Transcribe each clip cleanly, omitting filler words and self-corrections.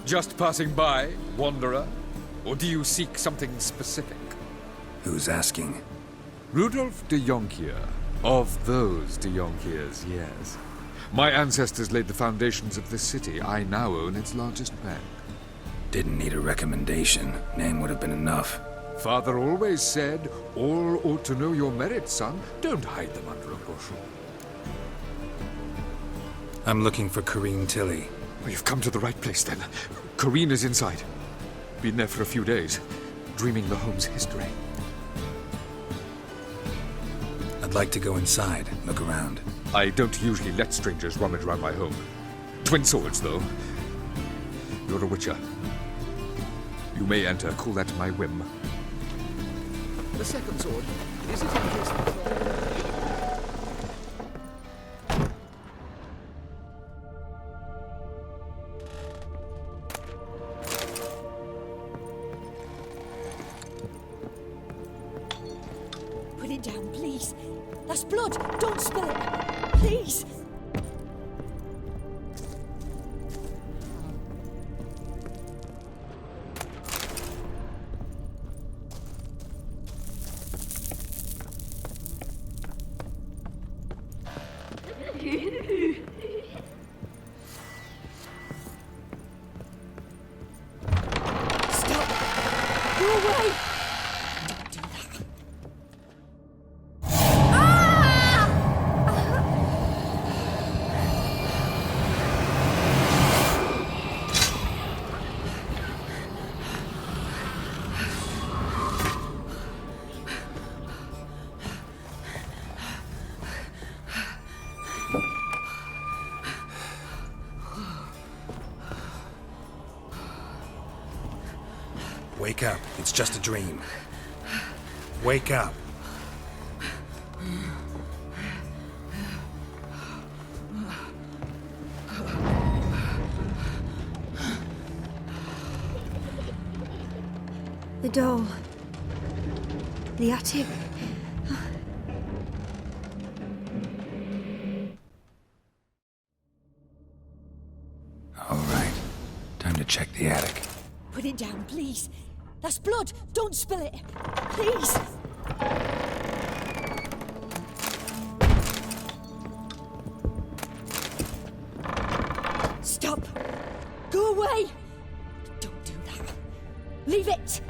Just passing by, wanderer? Or do you seek something specific? Who's asking? Rudolf de Jonkier. Of those de Jonkiers, yes. My ancestors laid the foundations of this city. I now own its largest bank. Didn't need a recommendation. Name would have been enough. Father always said, all ought to know your merits, son. Don't hide them under a bushel. I'm looking for Corrine Tilly. Well, you've come to the right place, then. Corrine is inside. Been there for a few days, dreaming the home's history. I'd like to go inside, look around. I don't usually let strangers rummage around my home. Twin swords, though. You're a witcher. You may enter, call that my whim. The second sword, is it in case... Put it down, please. That's blood. Don't spill it. Please. Stop. Go away. Don't do that. Wake up. It's just a dream. Wake up. The doll. The attic. All right. Time to check the attic. Put it down, please. That's blood. Don't spill it. Please. Stop. Go away. Don't do that. Leave it.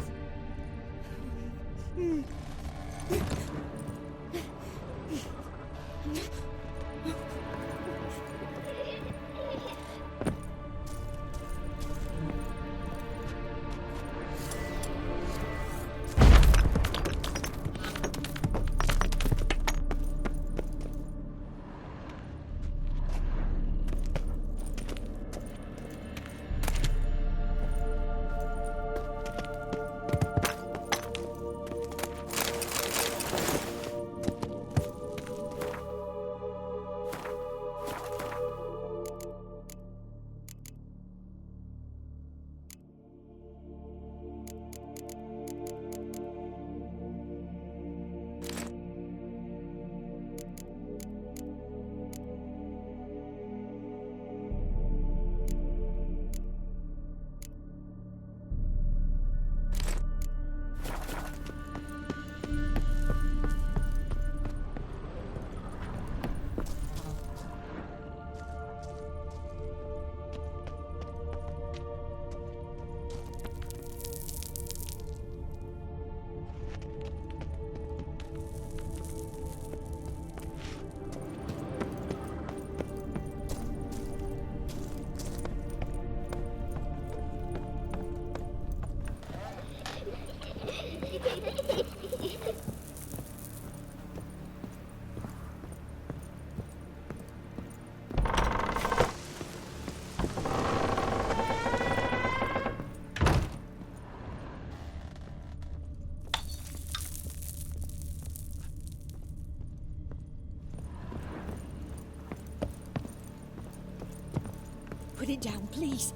Put it down, please.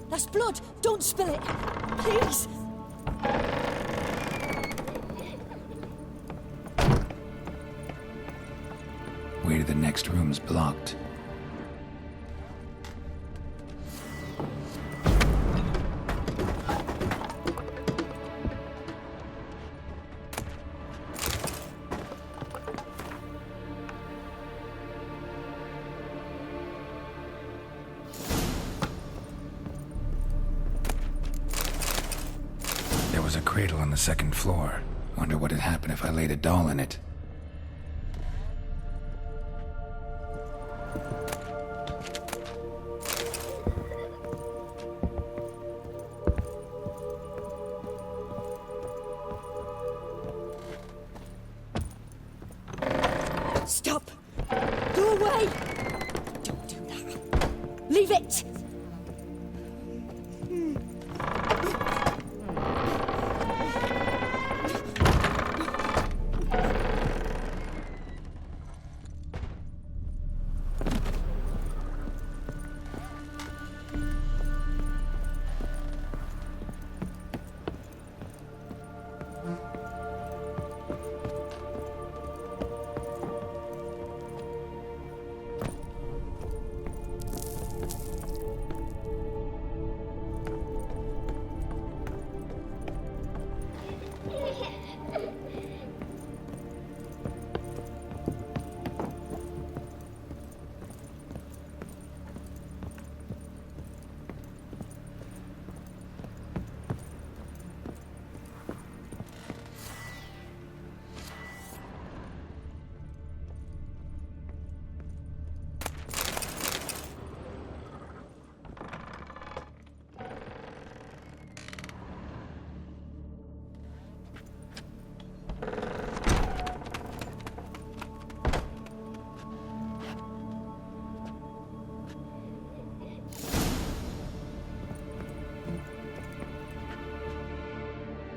That's blood. Don't spill it. Please. Way to the next room's blocked. cradle on the second floor. Wonder what'd happen if I laid a doll in it. Stop! Go away! Don't do that. Leave it!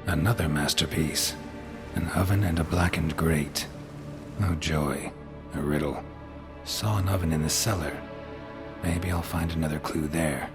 Another masterpiece. An oven and a blackened grate. Oh joy. A riddle. Saw an oven in the cellar. Maybe I'll find another clue there.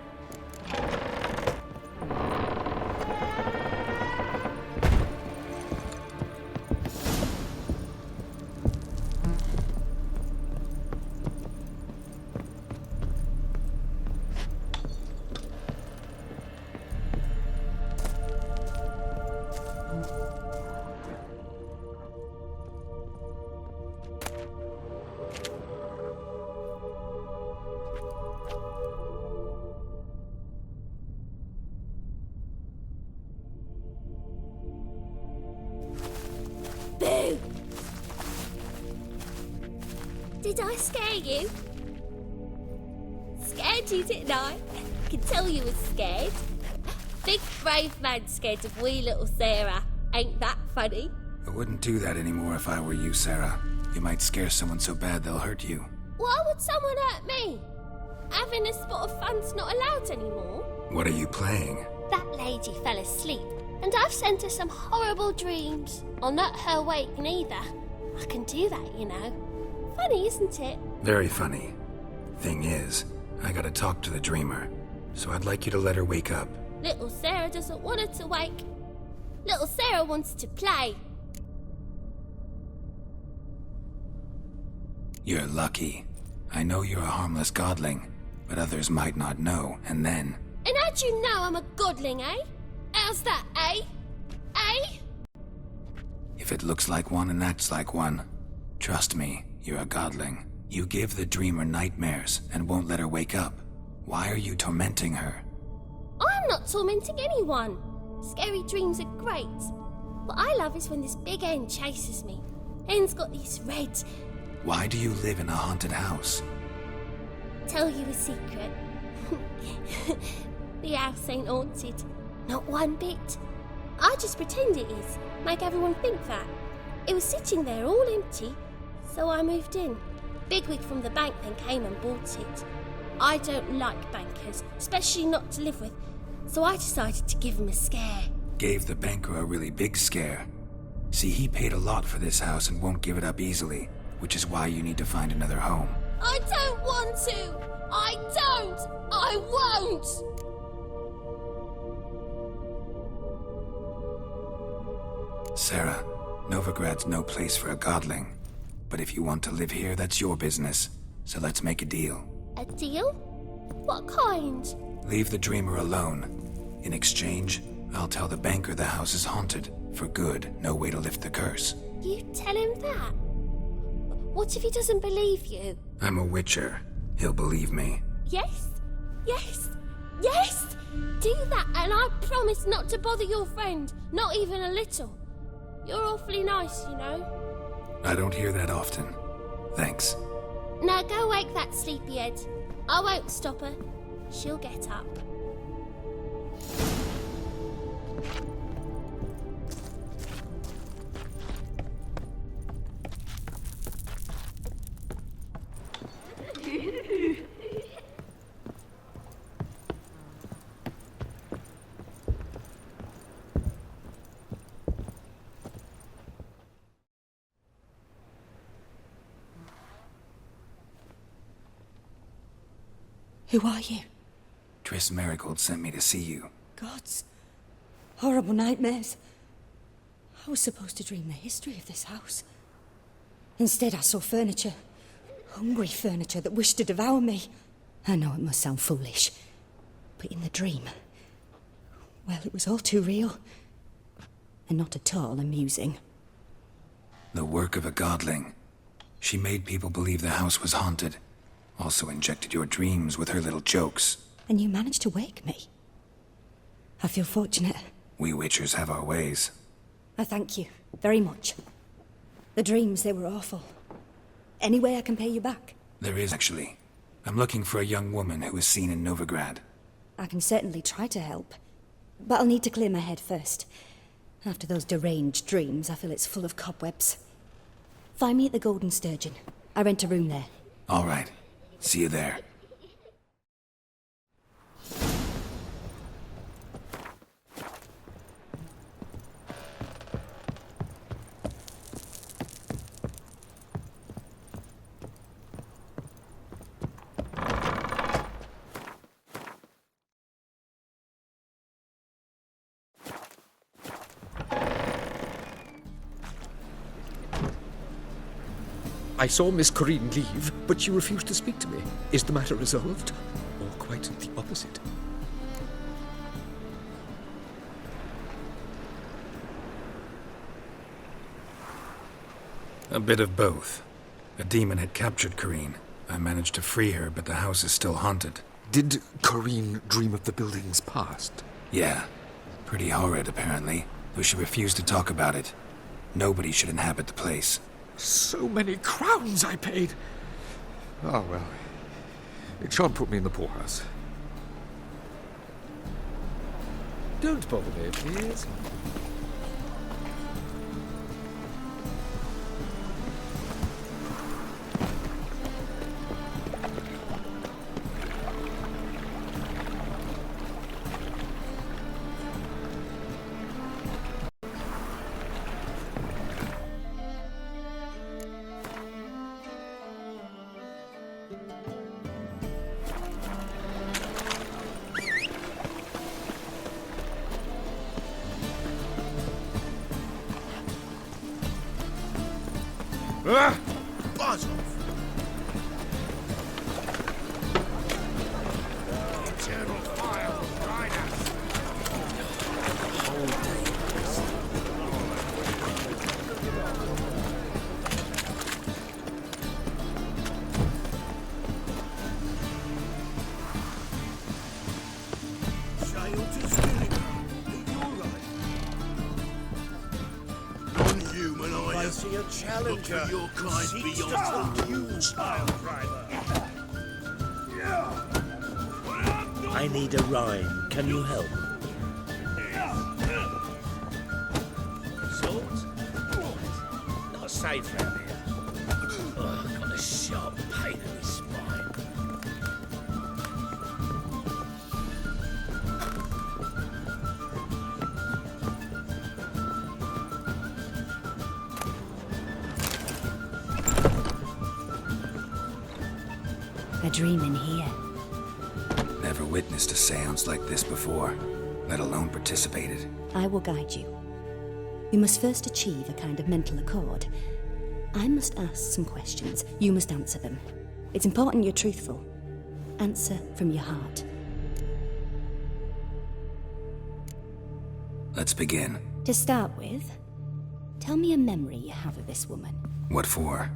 Boo! Did I scare you? Scared you, didn't I? Can tell you was scared. Big brave man scared of wee little Sarah. Ain't that funny? I wouldn't do that anymore if I were you, Sarah. You might scare someone so bad they'll hurt you. Why would someone hurt me? Having a spot of fun's not allowed anymore. What are you playing? That lady fell asleep, and I've sent her some horrible dreams. I'll not her wake neither. I can do that, you know. Funny, isn't it? Very funny. Thing is, I gotta talk to the dreamer, so I'd like you to let her wake up. Little Sarah doesn't want her to wake. Little Sarah wants to play. You're lucky. I know you're a harmless godling, but others might not know, and then... And how'd you know I'm a godling, eh? How's that, eh? Eh? If it looks like one and acts like one, trust me, you're a godling. You give the dreamer nightmares and won't let her wake up. Why are you tormenting her? I'm not tormenting anyone. Scary dreams are great. What I love is when this big hen chases me. Hen's got these red... Why do you live in a haunted house? Tell you a secret. The house ain't haunted. Not one bit. I just pretend it is. Make everyone think that. It was sitting there all empty, so I moved in. Bigwig from the bank then came and bought it. I don't like bankers, especially not to live with, so I decided to give him a scare. Gave the banker a really big scare. See, he paid a lot for this house and won't give it up easily, which is why you need to find another home. I don't want to! I don't! I won't! Sarah, Novigrad's no place for a godling. But if you want to live here, that's your business. So let's make a deal. A deal? What kind? Leave the dreamer alone. In exchange, I'll tell the banker the house is haunted. For good, no way to lift the curse. You tell him that? What if he doesn't believe you? I'm a witcher. He'll believe me. Yes? Yes? Yes! Do that, and I promise not to bother your friend. Not even a little. You're awfully nice, you know. I don't hear that often. Thanks. Now go wake that sleepyhead. I won't stop her. She'll get up. Who are you? Triss Marigold sent me to see you. Gods. Horrible nightmares. I was supposed to dream the history of this house. Instead, I saw furniture. Hungry furniture that wished to devour me. I know it must sound foolish, but in the dream, well, it was all too real. And not at all amusing. The work of a godling. She made people believe the house was haunted. Also injected your dreams with her little jokes. And you managed to wake me. I feel fortunate. We witchers have our ways. I thank you very much. The dreams, they were awful. Any way I can pay you back? There is, actually. I'm looking for a young woman who was seen in Novigard. I can certainly try to help. But I'll need to clear my head first. After those deranged dreams, I feel it's full of cobwebs. Find me at the Golden Sturgeon. I rent a room there. All right. See you there. I saw Miss Corinne leave, but she refused to speak to me. Is the matter resolved? Or quite the opposite? A bit of both. A demon had captured Corinne. I managed to free her, but the house is still haunted. Did Corinne dream of the building's past? Yeah. Pretty horrid, apparently, though she refused to talk about it. Nobody should inhabit the place. So many crowns I paid. Oh, well. It shan't put me in the poorhouse. Don't bother me, please. Buzz off! Eternal fire will guide us. Sail to Skillingham. Think you're right? Unhuman, are you? I see a challenger. Look at your kind beyond the rules, pile driver. I need a rhyme. Can you help? Swords? Not safe round here. Ugh, got a sharp pain in his spine. A dream in here. Never witnessed a seance like this before, let alone participated. I will guide you. You must first achieve a kind of mental accord. I must ask some questions. You must answer them. It's important you're truthful. Answer from your heart. Let's begin. To start with, tell me a memory you have of this woman. What for?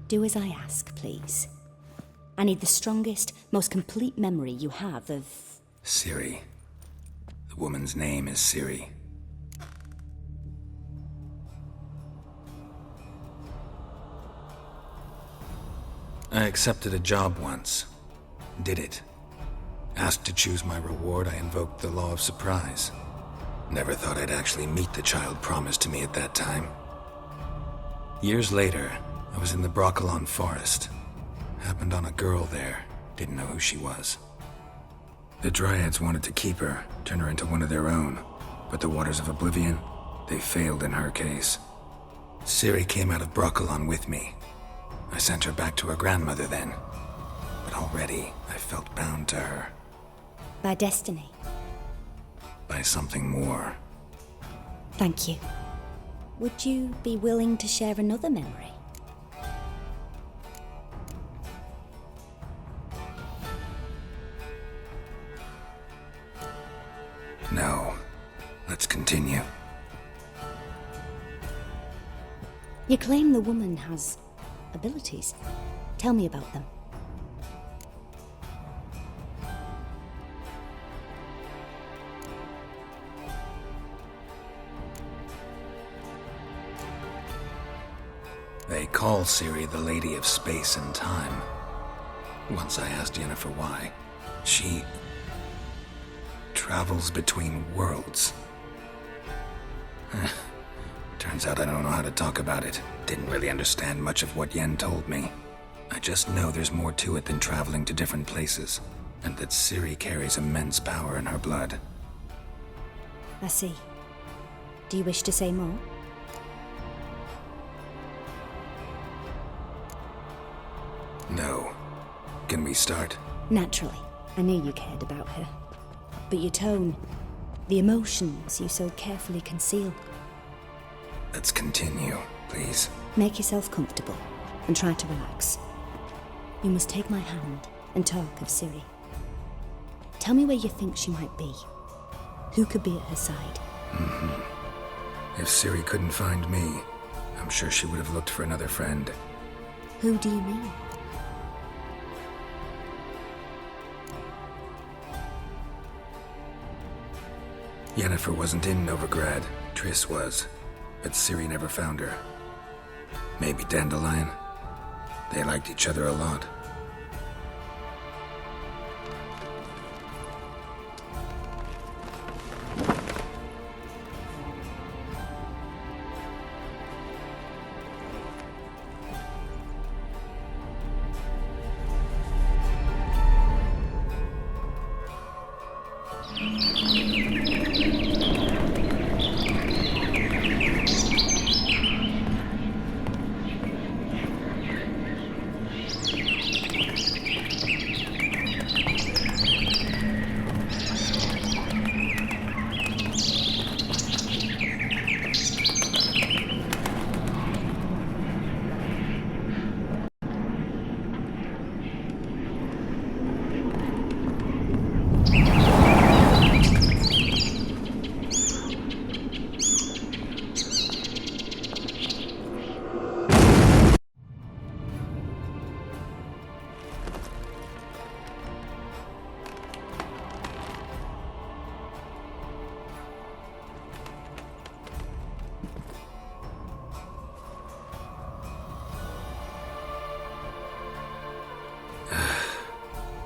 Do as I ask, please. I need the strongest, most complete memory you have of... Ciri. The woman's name is Ciri. I accepted a job once. Did it. Asked to choose my reward, I invoked the law of surprise. Never thought I'd actually meet the child promised to me at that time. Years later, I was in the Broccolon forest. Happened on a girl there. Didn't know who she was. The Dryads wanted to keep her, turn her into one of their own. But the Waters of Oblivion, they failed in her case. Ciri came out of Broccolon with me. I sent her back to her grandmother then. But already, I felt bound to her. By destiny. By something more. Thank you. Would you be willing to share another memory? No. Let's continue. You claim the woman has abilities. Tell me about them. They call Ciri the Lady of Space and Time. Once I asked Yennefer why. She travels between worlds. Turns out I don't know how to talk about it. Didn't really understand much of what Yen told me. I just know there's more to it than traveling to different places, and that Ciri carries immense power in her blood. I see. Do you wish to say more? No. Can we start? Naturally. I knew you cared about her. But your tone, the emotions you so carefully conceal. Let's continue, please. Make yourself comfortable and try to relax. You must take my hand and talk of Ciri. Tell me where you think she might be. Who could be at her side? If Ciri couldn't find me, I'm sure she would have looked for another friend. Who do you mean? Yennefer wasn't in Novigard. Triss was. But Ciri never found her. Maybe Dandelion. They liked each other a lot.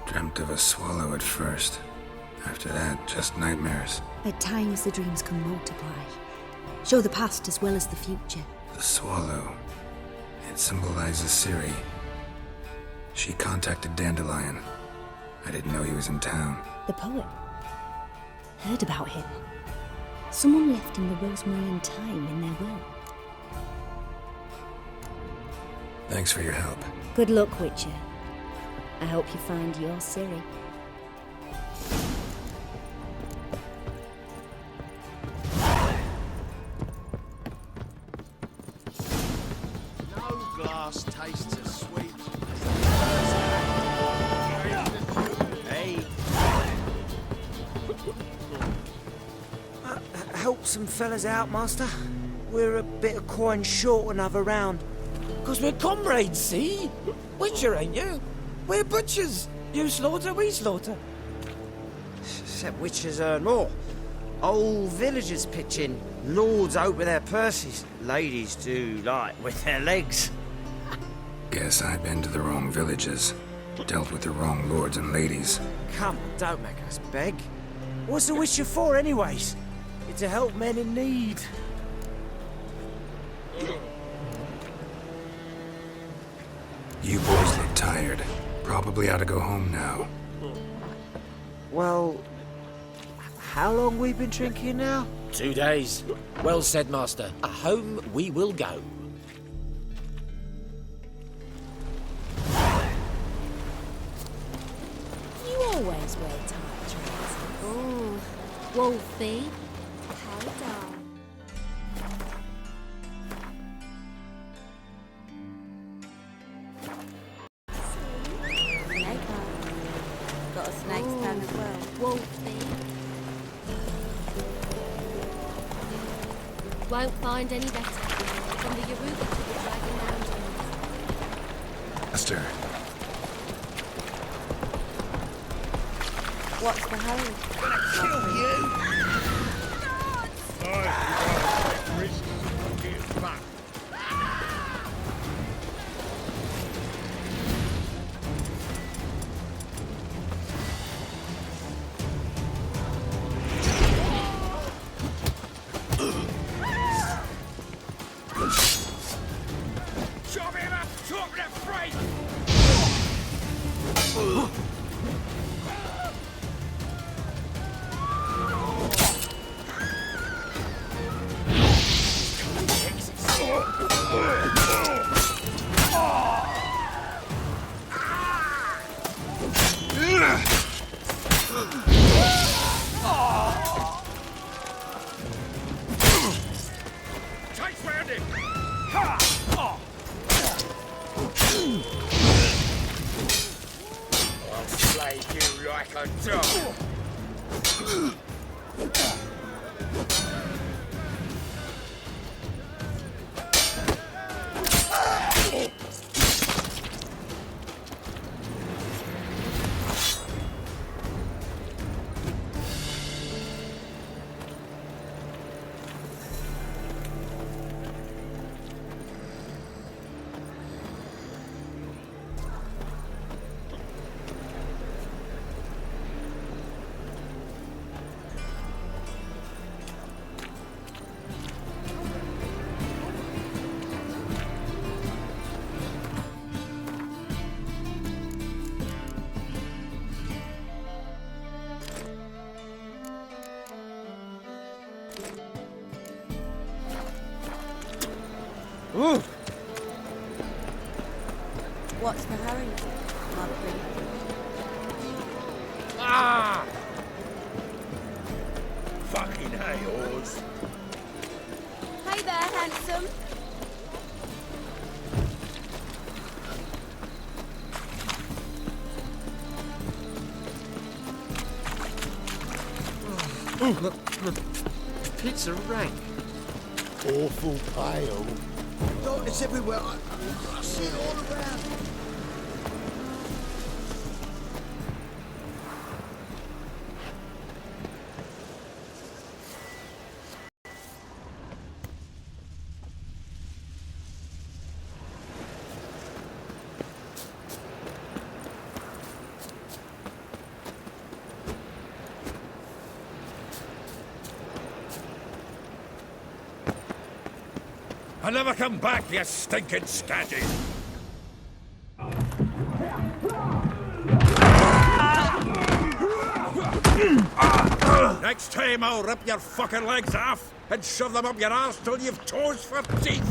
Dreamt of a swallow at first. After that, just nightmares. At times the dreams can multiply. Show the past as well as the future. The swallow. It symbolizes Ciri. She contacted Dandelion. I didn't know he was in town. The poet. Heard about him. Someone left him the Rosemary Time in their will. Thanks for your help. Good luck, Witcher. I hope you find your Ciri. No glass tastes as sweet. Hey. Help some fellas out, master. We're a bit of coin short another round. 'Cause we're comrades, see? Witcher, ain't you? We're butchers. You slaughter, we slaughter. Except witches earn more. Old villagers pitch in. Lords out with their purses. Ladies do like with their legs. Guess I've been to the wrong villages. Dealt with the wrong lords and ladies. Come on, don't make us beg. What's a witcher for, anyways? It's to help men in need. You boys look tired. Probably ought to go home now. Well, how long we been drinking now? 2 days. Well said, Master. Home we will go. You always wear tight trousers. Oh, Wolfie. Hold on. Snake eye. Got a snake's tongue as well. Wolfie. Won't find any better. From the Yoruba to the Dragon Mountains. Master, What's the hurry? Triss is back. Chop him up! Chop him free! Tight round him! I'll slay you like a dog! Ooh. What's the hurry, Mother? Ah! Fucking hay-horse! Hey there, handsome. Pizza rank. Awful pale. Oh, it's everywhere. I see it all around. I'll never come back, you stinking scatty! Next time I'll rip your fucking legs off and shove them up your arse till you've toes for teeth!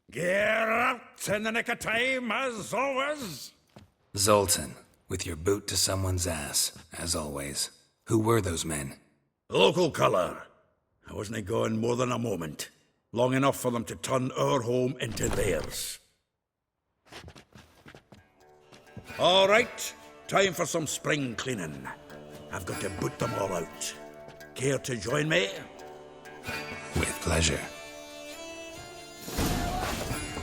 Get out in the nick of time, as always! Zoltan, with your boot to someone's ass, as always. Who were those men? Local colour. I wasn't gone more than a moment. Long enough for them to turn our home into theirs. All right, time for some spring cleaning. I've got to boot them all out. Care to join me? With pleasure.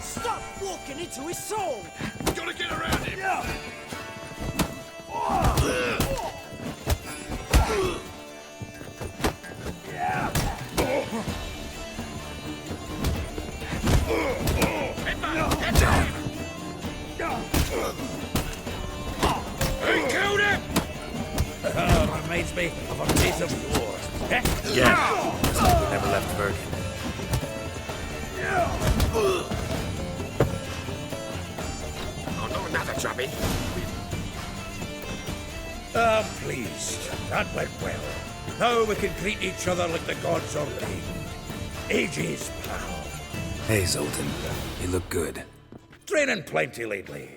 Stop walking into his soul! Gotta get around him! He killed him! Reminds me of a days of war. Eh? Yeah. We never left Bergen. Oh, no, another jobbie. Pleased. That went well. Now we can treat each other like the gods ordained. Ages, pal. Hey, Zoltan. You look good. Training plenty lately.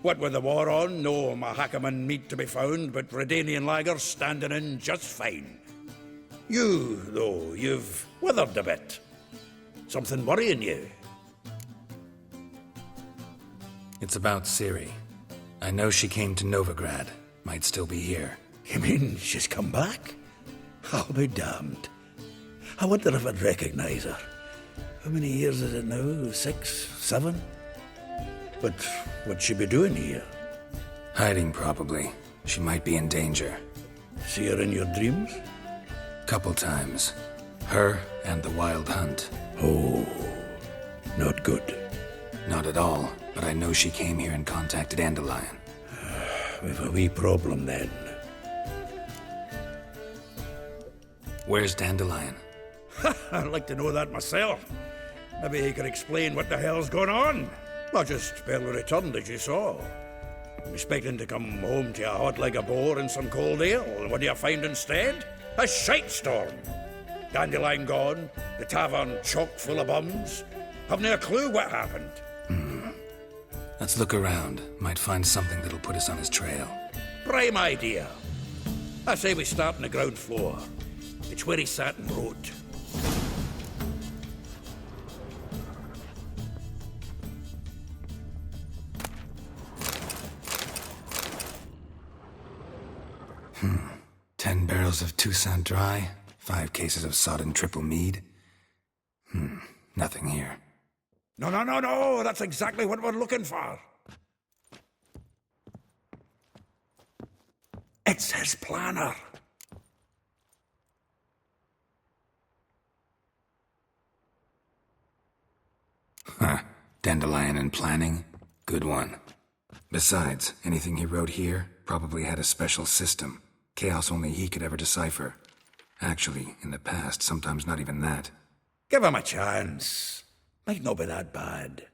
What with the war on, no Mahakaman meat to be found, but Redanian lagers standing in just fine. You, though, you've withered a bit. Something worrying you? It's about Ciri. I know she came to Novigard. Might still be here. You mean she's come back? I'll be damned. I wonder if I'd recognize her. How many years is it now? 6, 7? But what'd she be doing here? Hiding, probably. She might be in danger. See her in your dreams? Couple times. Her and the Wild Hunt. Oh, not good. Not at all, but I know she came here and contacted Dandelion. We've a wee problem then. Where's Dandelion? I'd like to know that myself. Maybe he could explain what the hell's going on. I just barely returned, as you saw. I'm expecting to come home to a hot like a boar and some cold ale. What do you find instead? A shite storm. Dandelion gone, the tavern chock full of bums. Haven't a clue what happened. Let's look around. Might find something that'll put us on his trail. Prime idea. I say we start on the ground floor. It's where he sat and wrote. Hmm. 10 barrels of Toussaint Dry, 5 cases of sodden triple mead. Nothing here. No, that's exactly what we're looking for. It's his planner. Huh. Dandelion and planning? Good one. Besides, anything he wrote here probably had a special system. Chaos only he could ever decipher. Actually, in the past, sometimes not even that. Give him a chance. Might not be that bad.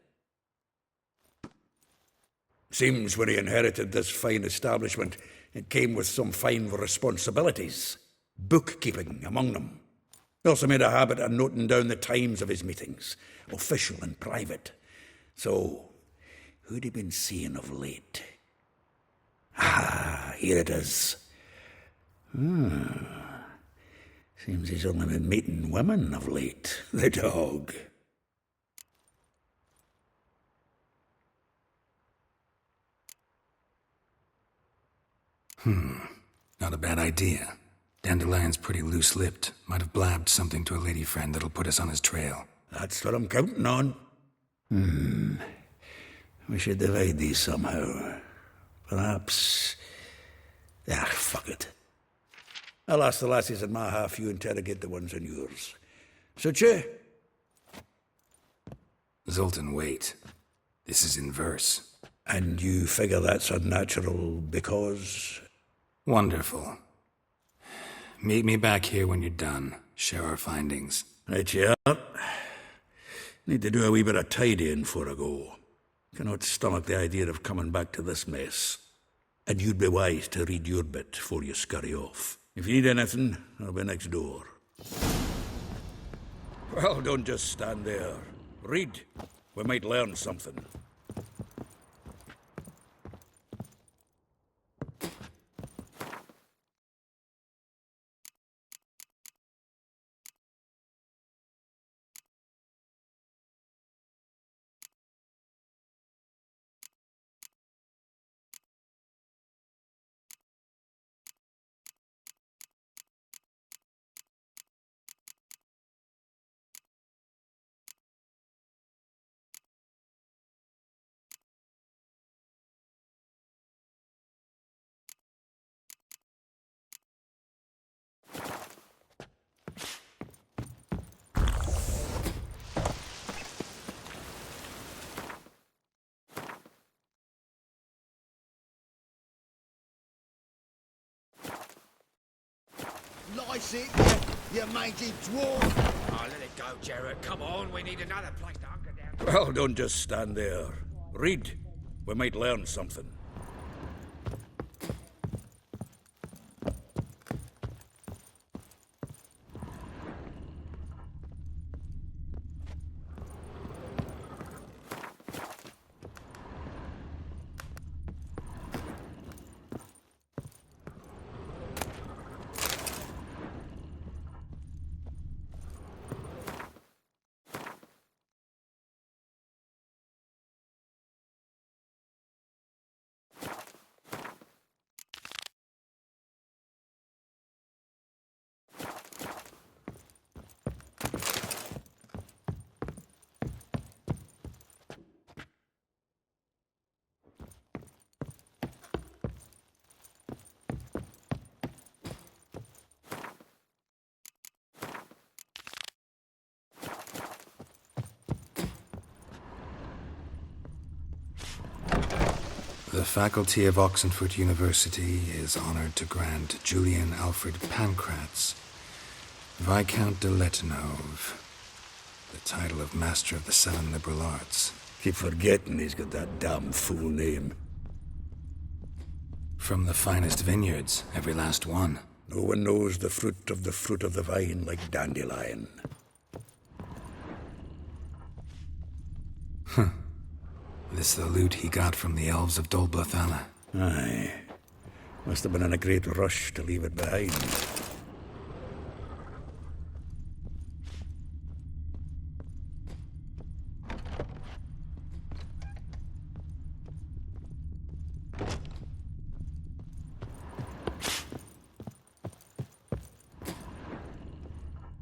Seems when he inherited this fine establishment, it came with some fine responsibilities. Bookkeeping among them. He also made a habit of noting down the times of his meetings, official and private. So, who'd he been seeing of late? Ah, here it is. Seems he's only been meeting women of late, the dog. Not a bad idea. Dandelion's pretty loose-lipped. Might have blabbed something to a lady friend that'll put us on his trail. That's what I'm counting on. We should divide these somehow. Perhaps... fuck it. I'll ask the lassies in my half, you interrogate the ones in yours. Suit you? Zoltan, wait. This is in verse. And you figure that's unnatural because... Wonderful. Meet me back here when you're done. Share our findings. Right, yeah. Need to do a wee bit of tidying before I go. Cannot stomach the idea of coming back to this mess. And you'd be wise to read your bit before you scurry off. If you need anything, I'll be next door. Well, don't just stand there. Read. We might learn something. Lice it, you mangy dwarf. Oh, let it go, Jared. Come on, we need another place to hunker down. Well, don't just stand there. Read. We might learn something. The faculty of Oxenford University is honored to grant Julian Alfred Pancratz, Viscount de Letenove, the title of Master of the Seven Liberal Arts. Keep forgetting he's got that damn fool name. From the finest vineyards, every last one. No one knows the fruit of the vine like dandelion. This the loot he got from the elves of Dol Blathala. Aye. Must have been in a great rush to leave it behind.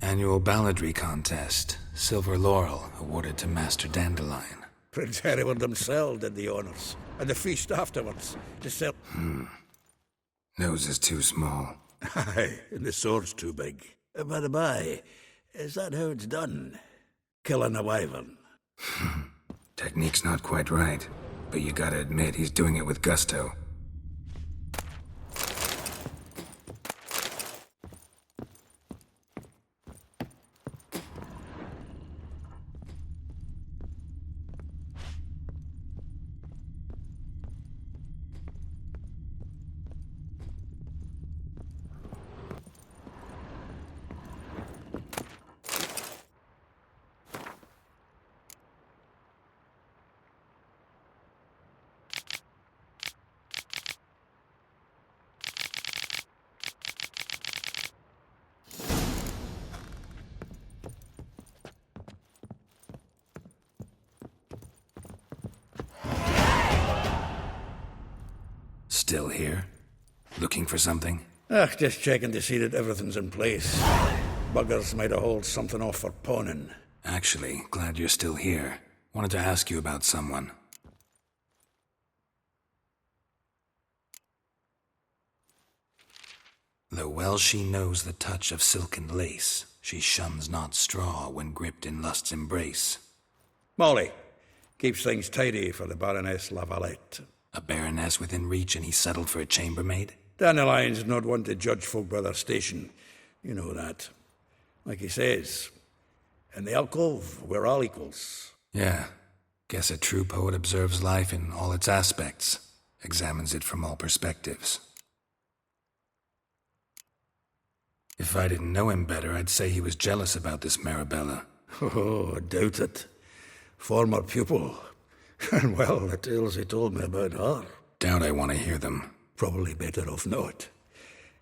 Annual balladry contest. Silver laurel awarded to Master Dandelion. Prince Hereward himself did the honors, and the feast afterwards, to sell... Nose is too small. Aye, and the sword's too big. By the by, is that how it's done? Killing a wyvern? Technique's not quite right, but you gotta admit he's doing it with gusto. Still here? Looking for something? Just checking to see that everything's in place. Buggers might have hauled something off for pawning. Actually, glad you're still here. Wanted to ask you about someone. Though well she knows the touch of silken lace, she shuns not straw when gripped in lust's embrace. Molly keeps things tidy for the Baroness Lavalette. A baroness within reach and he settled for a chambermaid? Dandelion's not one to judge folk by their station. You know that. Like he says, in the alcove, we're all equals. Yeah. Guess a true poet observes life in all its aspects, examines it from all perspectives. If I didn't know him better, I'd say he was jealous about this Marabella. Oh, I doubt it. Former pupil. And well, the tales he told me about her. Doubt I want to hear them. Probably better off not.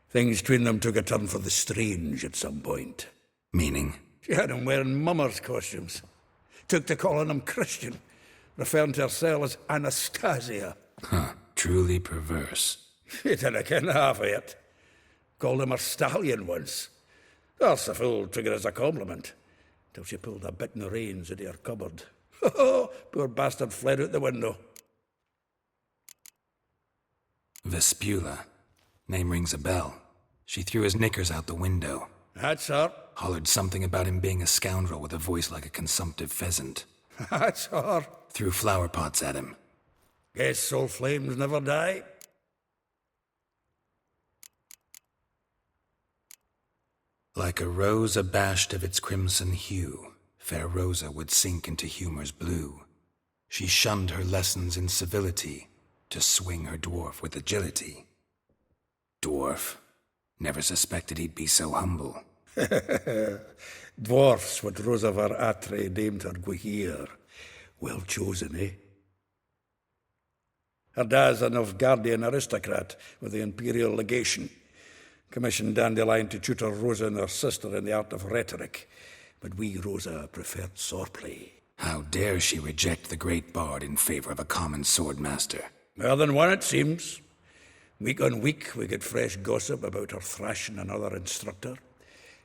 Things between them took a turn for the strange at some point. Meaning? She had him wearing mummers' costumes. Took to calling him Christian, referring to herself as Anastasia. Truly perverse. She didn't ken half of it. Called him her stallion once. That's the fool took it as a compliment, till she pulled a bit in the reins into her cupboard. Poor bastard fled out the window. Vespula. Name rings a bell. She threw his knickers out the window. That's her. Hollered something about him being a scoundrel with a voice like a consumptive pheasant. That's her. Threw flower pots at him. Guess soul flames never die. Like a rose abashed of its crimson hue, fair Rosa would sink into humor's blue. She shunned her lessons in civility, to swing her dwarf with agility. Dwarf. Never suspected he'd be so humble. Dwarfs what Rosa var Atre named her Gwyhir. Well chosen, eh? Her dad's a Novgardian aristocrat with the Imperial Legation. Commissioned Dandelion to tutor Rosa and her sister in the art of rhetoric. But we, Rosa, preferred swordplay. How dare she reject the great bard in favor of a common swordmaster? More than one, it seems. Week on week, we get fresh gossip about her thrashing another instructor.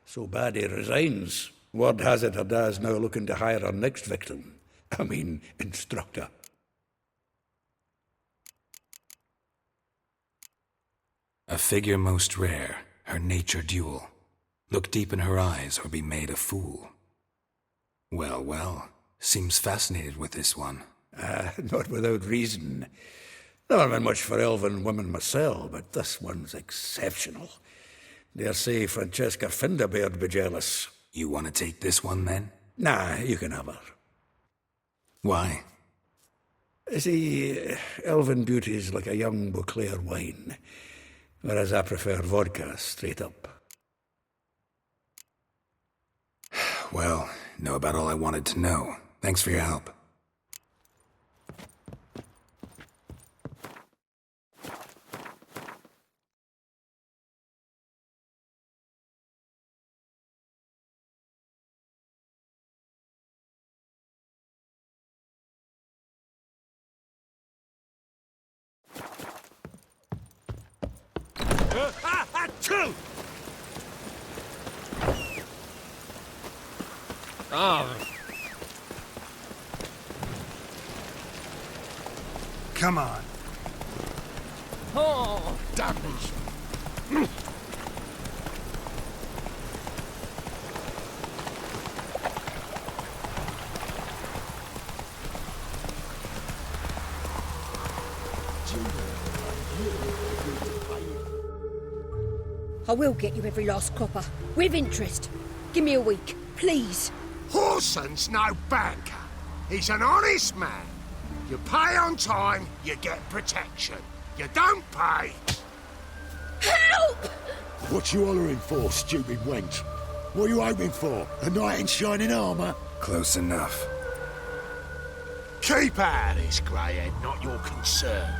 So bad he resigns. Word has it her dad's now looking to hire her next victim. I mean, instructor. A figure most rare, her nature dual. Look deep in her eyes or be made a fool. Well, well, seems fascinated with this one. Not without reason. Never been much for elven women myself, but this one's exceptional. Dare say Francesca Finderbeard be jealous. You want to take this one, then? Nah, you can have her. Why? See, elven beauty's like a young Beauclair wine, whereas I prefer vodka straight up. Well, know about all I wanted to know. Thanks for your help. Achoo! Come on. Oh, damn it. I will get you every last copper, with interest. Give me a week, please. Horson's no banker. He's an honest man. You pay on time, you get protection. You don't pay. Help! What you hollering for, stupid wench? What are you hoping for? A knight in shining armour? Close enough. Keep out of this, greyhead, not your concern.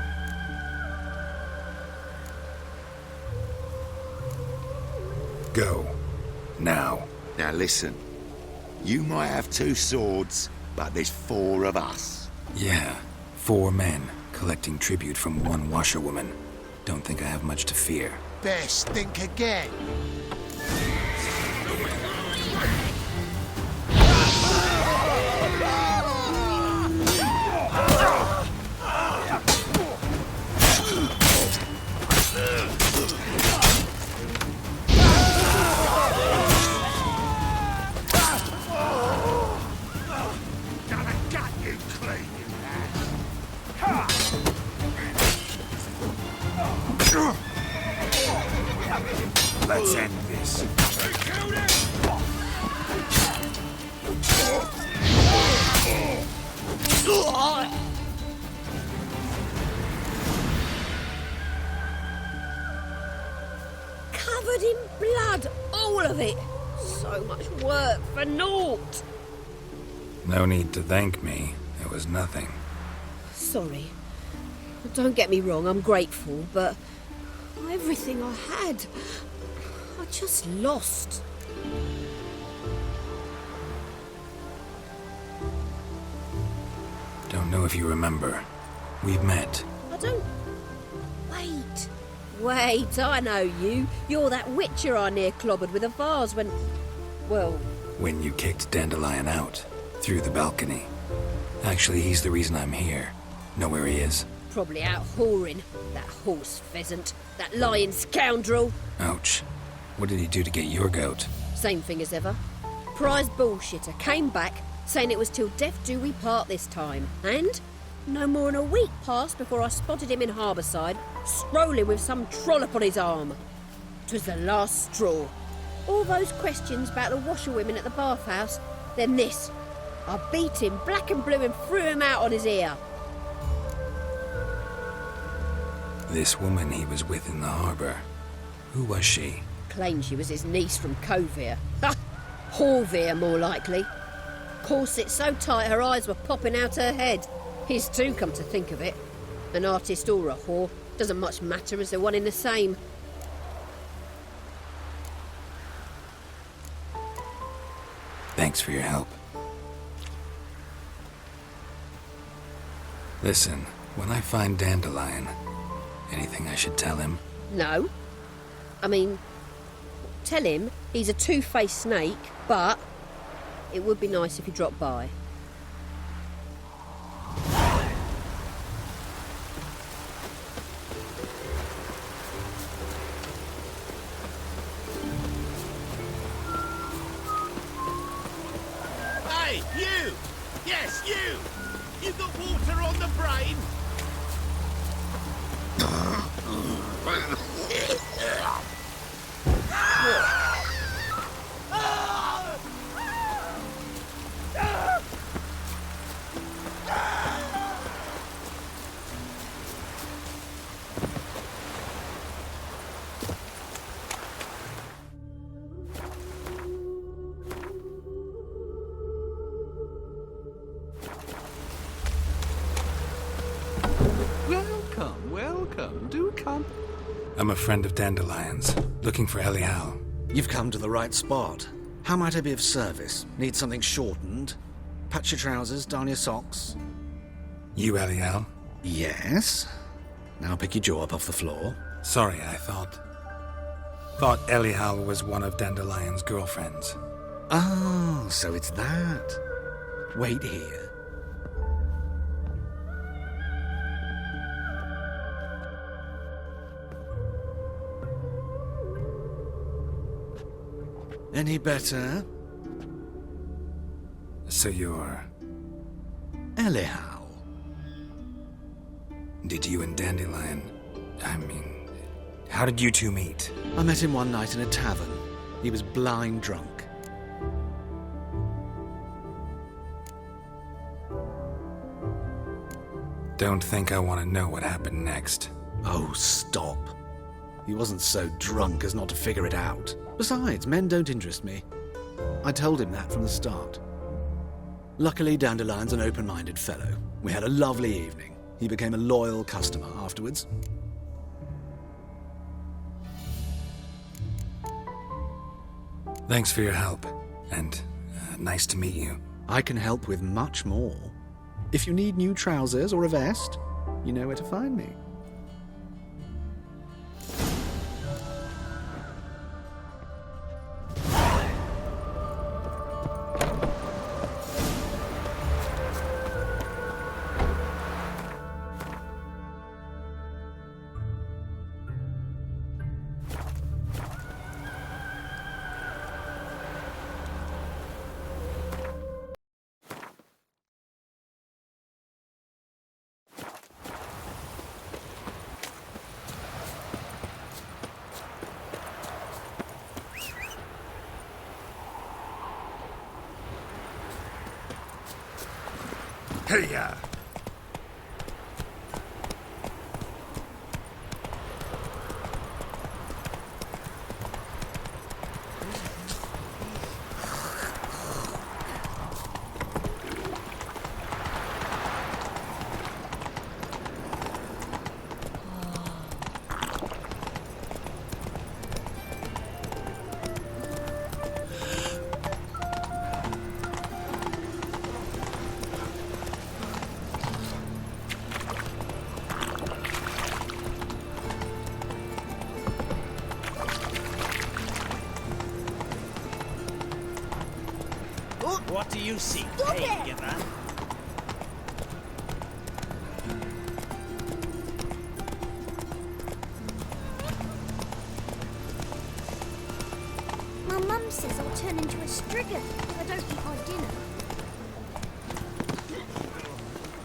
Go. Now. Now listen. You might have 2 swords, but there's 4 of us. Yeah, 4 men, collecting tribute from 1 washerwoman. Don't think I have much to fear. Best think again. Let's end this. Covered in blood, all of it. So much work for naught. No need to thank me. It was nothing. Sorry. Don't get me wrong, I'm grateful, but everything I had, I just lost. Don't know if you remember. We've met. I don't... Wait, I know you. You're that witcher I near clobbered with a vase when... Well... When you kicked Dandelion out. Through the balcony. Actually, he's the reason I'm here. Know where he is? Probably out whoring. That horse pheasant. That lying scoundrel. Ouch. What did he do to get your goat? Same thing as ever. Prize bullshitter came back, saying it was till death do we part this time. And no more than a week passed before I spotted him in Harbourside, strolling with some trollop on his arm. 'Twas the last straw. all those questions about the washerwomen at the bathhouse, then this. I beat him black and blue and threw him out on his ear. This woman he was with in the harbour, who was she? Claimed she was his niece from Covere. Ha! Horvere, more likely. Corset so tight her eyes were popping out her head. His too, come to think of it. An artist or a whore, doesn't much matter as they're one in the same. Thanks for your help. Listen, when I find Dandelion, anything I should tell him? No. I mean, tell him he's a two-faced snake, but it would be nice if he dropped by. Hey, you! Yes, you! You got water on the brain? Welcome, welcome. Do come. I'm a friend of Dandelion's, looking for Elial. You've come to the right spot. How might I be of service? Need something shortened? Patch your trousers, darn your socks? You Elial? Yes. Now pick your jaw up off the floor. Sorry, I thought Elial was one of Dandelion's girlfriends. Oh, so it's that. Wait here. Any better? So you're... Elial. Did you and Dandelion... how did you two meet? I met him one night in a tavern. He was blind drunk. Don't think I want to know what happened next. Oh, stop. He wasn't so drunk as not to figure it out. Besides, men don't interest me. I told him that from the start. Luckily, Dandelion's an open-minded fellow. We had a lovely evening. He became a loyal customer afterwards. Thanks for your help, and nice to meet you. I can help with much more. If you need new trousers or a vest, you know where to find me. Here. What do you see, giver? My mum says I'll turn into a striga if I don't eat my dinner.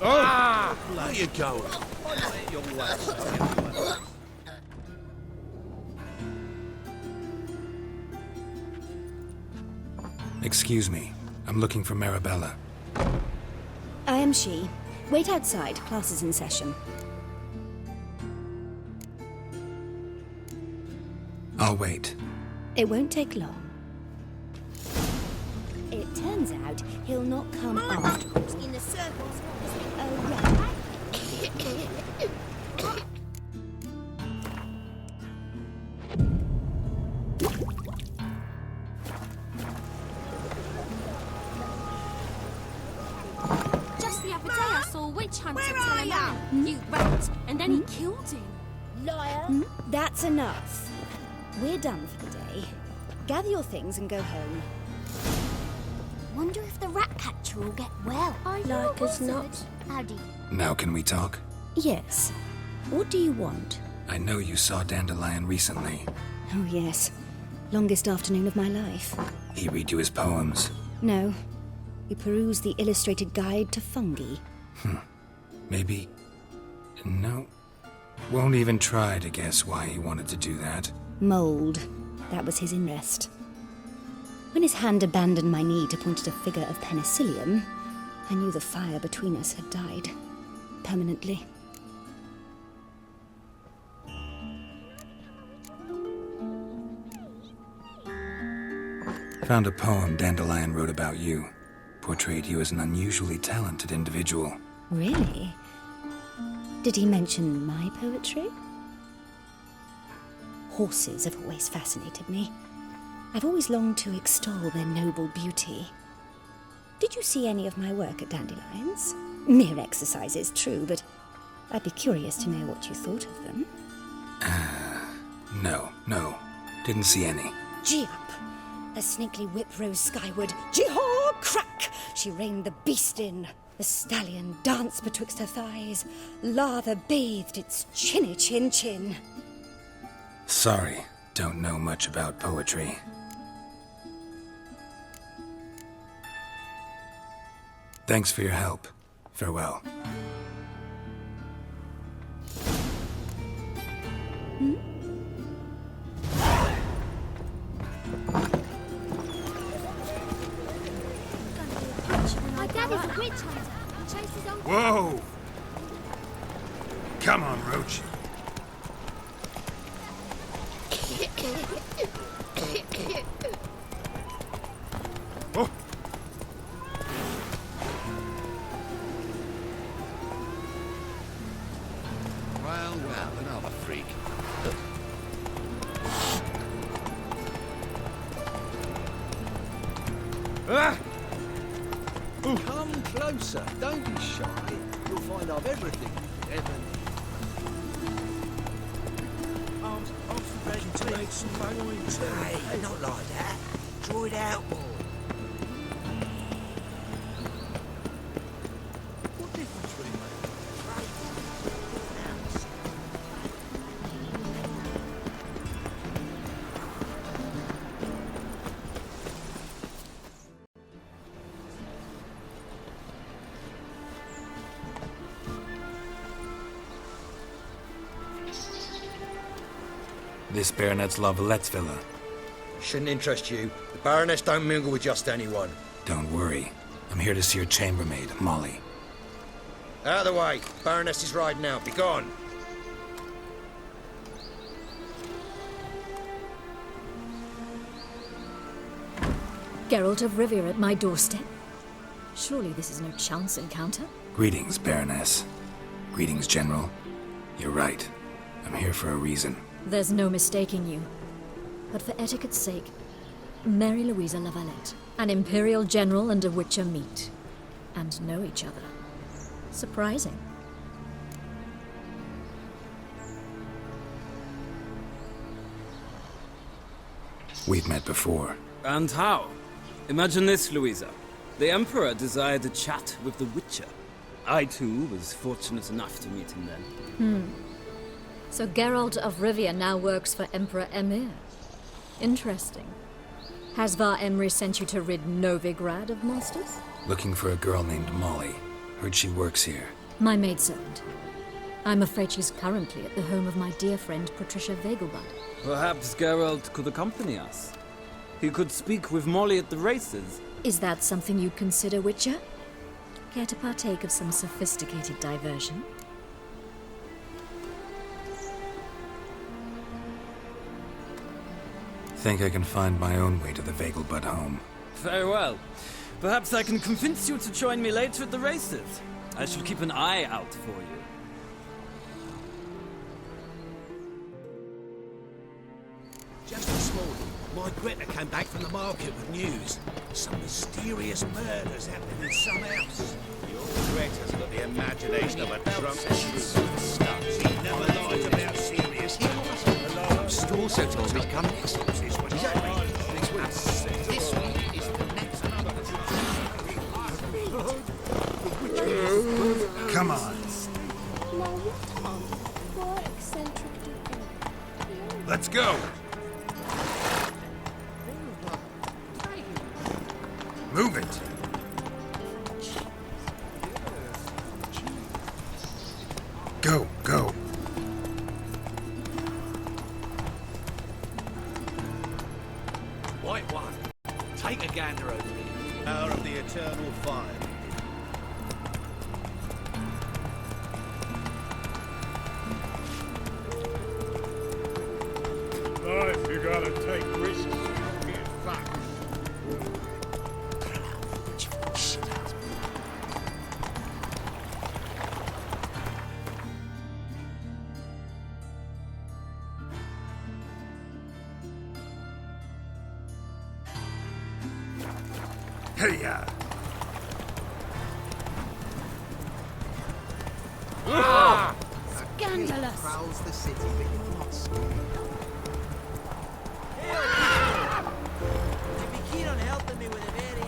Ah! Where you going? Excuse me. I'm looking for Marabella. I am she. Wait outside. Class is in session. I'll wait. It won't take long. It turns out he'll not come afterwards. In the circles. Oh, right. Just the other day I saw a witch hunter tell a man, you rat, and then he killed him. Liar. That's enough. We're done for the day. Gather your things and go home. Wonder if the rat catcher will get well. Like as not. Addy. Now can we talk? Yes. What do you want? I know you saw Dandelion recently. Oh, yes. Longest afternoon of my life. He read you his poems. No. We perused the illustrated guide to fungi. Maybe... No. Won't even try to guess why he wanted to do that. Mold. That was his interest. When his hand abandoned my knee to point at a figure of penicillium, I knew the fire between us had died. Permanently. Found a poem Dandelion wrote about you. Portrayed you as an unusually talented individual. Really? Did he mention my poetry? Horses have always fascinated me. I've always longed to extol their noble beauty. Did you see any of my work at Dandelions? Mere exercises, true, but I'd be curious to know what you thought of them. No. Didn't see any. Gee up! A snakely whip rose skyward. Jee-haw! Crack! She reined the beast in. The stallion danced betwixt her thighs. Lather bathed its chinny chin. Sorry, don't know much about poetry. Thanks for your help. Farewell. My dad is a witch hunter. He chased his own... Whoa! Come on, Roach. Oh. Well, another freak. Ah! Come closer. Don't be shy. You'll find I've everything. Evan. I was ready to make some poems. Hey, not like that. Draw it out more. What difference will it make? This Baronet's Lavallette's villa. Shouldn't interest you. The Baroness don't mingle with just anyone. Don't worry. I'm here to see your chambermaid, Molly. Out of the way. Baroness is riding out. Be gone. Geralt of Rivia at my doorstep? Surely this is no chance encounter? Greetings, Baroness. Greetings, General. You're right. I'm here for a reason. There's no mistaking you. But for etiquette's sake, Mary Louisa Lavalette, an Imperial General and a Witcher meet. And know each other. Surprising. We've met before. And how? Imagine this, Louisa. The Emperor desired a chat with the Witcher. I, too, was fortunate enough to meet him then. So Geralt of Rivia now works for Emperor Emhyr. Interesting. Has Var Emry sent you to rid Novigrad of monsters? Looking for a girl named Molly. Heard she works here. My maidservant. I'm afraid she's currently at the home of my dear friend Patricia Vegelbud. Perhaps Geralt could accompany us. He could speak with Molly at the races. Is that something you'd consider, Witcher? Care to partake of some sophisticated diversion? Think I can find my own way to the Vagelbud home. Very well. Perhaps I can convince you to join me later at the races. I shall keep an eye out for you. Just this morning, my Greta came back from the market with news. Some mysterious murders happening in some house. Your Greta's got the imagination of a drunk stuff. She never lies about serious things. She also told me come next week. Exactly. Next week. This week is the next another. Come on. Let's go. Move it. Go, go. White one. Take a gander over here. Power of the eternal fire. Life, you gotta take risks. Being fucked. Hey-ya. Scandalous! Prowls the city, but you're not scared. Would you be keen on helping me with a very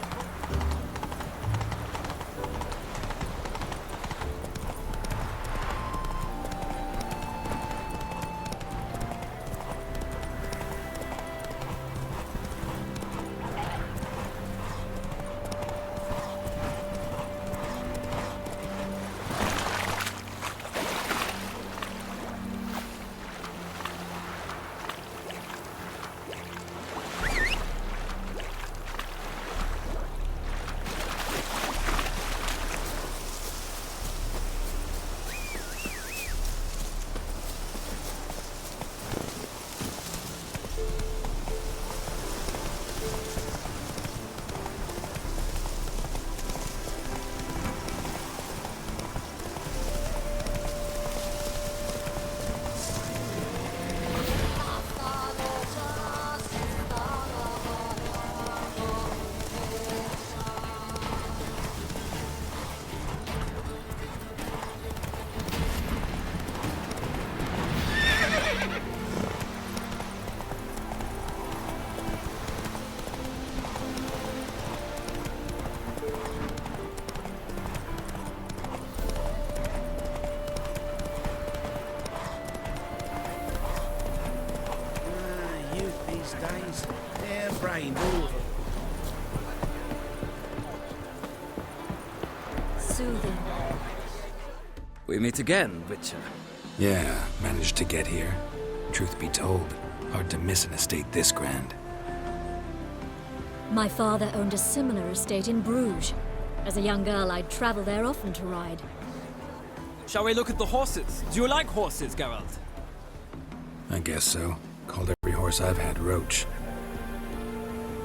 days. They're brained, all of them. Soothing. We meet again, Witcher. Yeah, managed to get here. Truth be told, hard to miss an estate this grand. My father owned a similar estate in Bruges. As a young girl, I'd travel there often to ride. Shall we look at the horses? Do you like horses, Geralt? I guess so. Called every horse I've had Roach.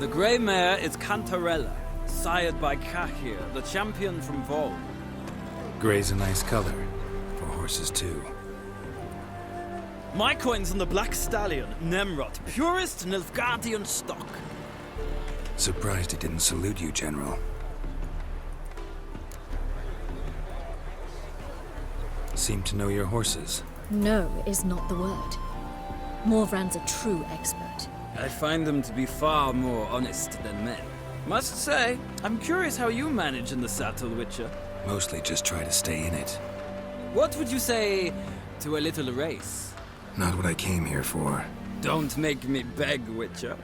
The grey mare is Cantarella, sired by Cahir, the champion from Vol. Grey's a nice color. For horses, too. My coin's on the black stallion, Nemrod, purest Nilfgaardian stock. Surprised he didn't salute you, General. Seem to know your horses. No is not the word. Morvran's a true expert. I find them to be far more honest than men. Must say, I'm curious how you manage in the saddle, Witcher. Mostly just try to stay in it. What would you say to a little race? Not what I came here for. Don't make me beg, Witcher.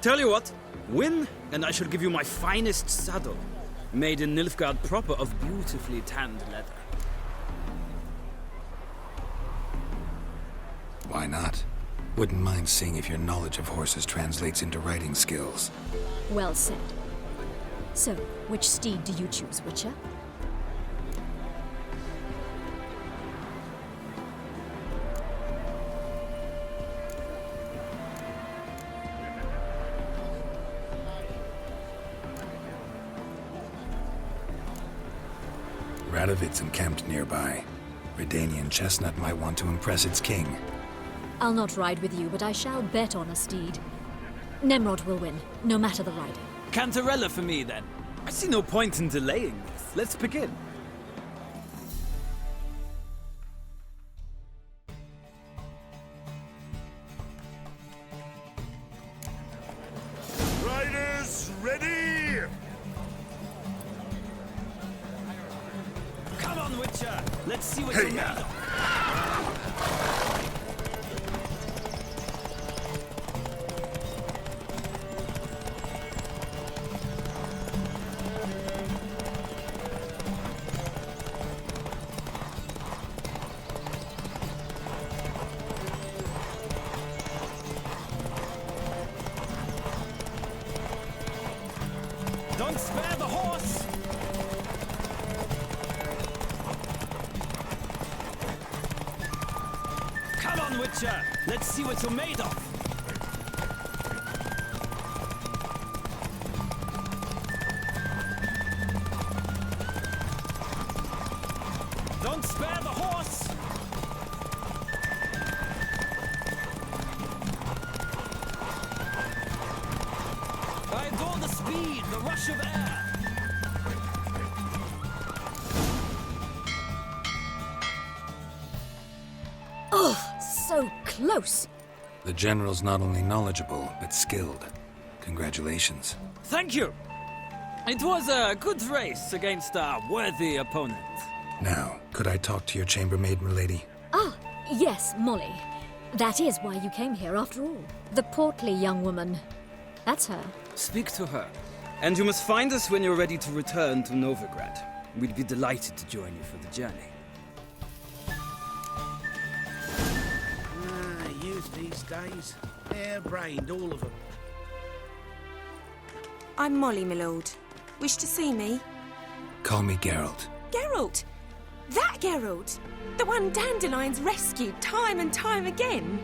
Tell you what, win, and I shall give you my finest saddle. Made in Nilfgaard proper of beautifully tanned leather. Why not? Wouldn't mind seeing if your knowledge of horses translates into riding skills. Well said. So, which steed do you choose, Witcher? Radovid's encamped nearby. Redanian chestnut might want to impress its king. I'll not ride with you, but I shall bet on a steed. Nemrod will win, no matter the riding. Cantarella for me, then. I see no point in delaying this. Let's begin. Riders, ready? Come on, Witcher! Let's see what you're made of. Don't spare the horse! Come on, Witcher! Let's see what you're made of! Don't spare the horse! I adore the speed, the rush of air! Oh, so close! The general's not only knowledgeable, but skilled. Congratulations. Thank you! It was a good race against a worthy opponent. Now, could I talk to your chambermaid, milady? Ah, yes, Molly. That is why you came here after all. The portly young woman. That's her. Speak to her. And you must find us when you're ready to return to Novigard. We'd be delighted to join you for the journey. Youth these days. Hair-brained, all of them. I'm Molly, my lord. Wish to see me? Call me Geralt. Geralt! That Geralt! The one Dandelion's rescued time and time again!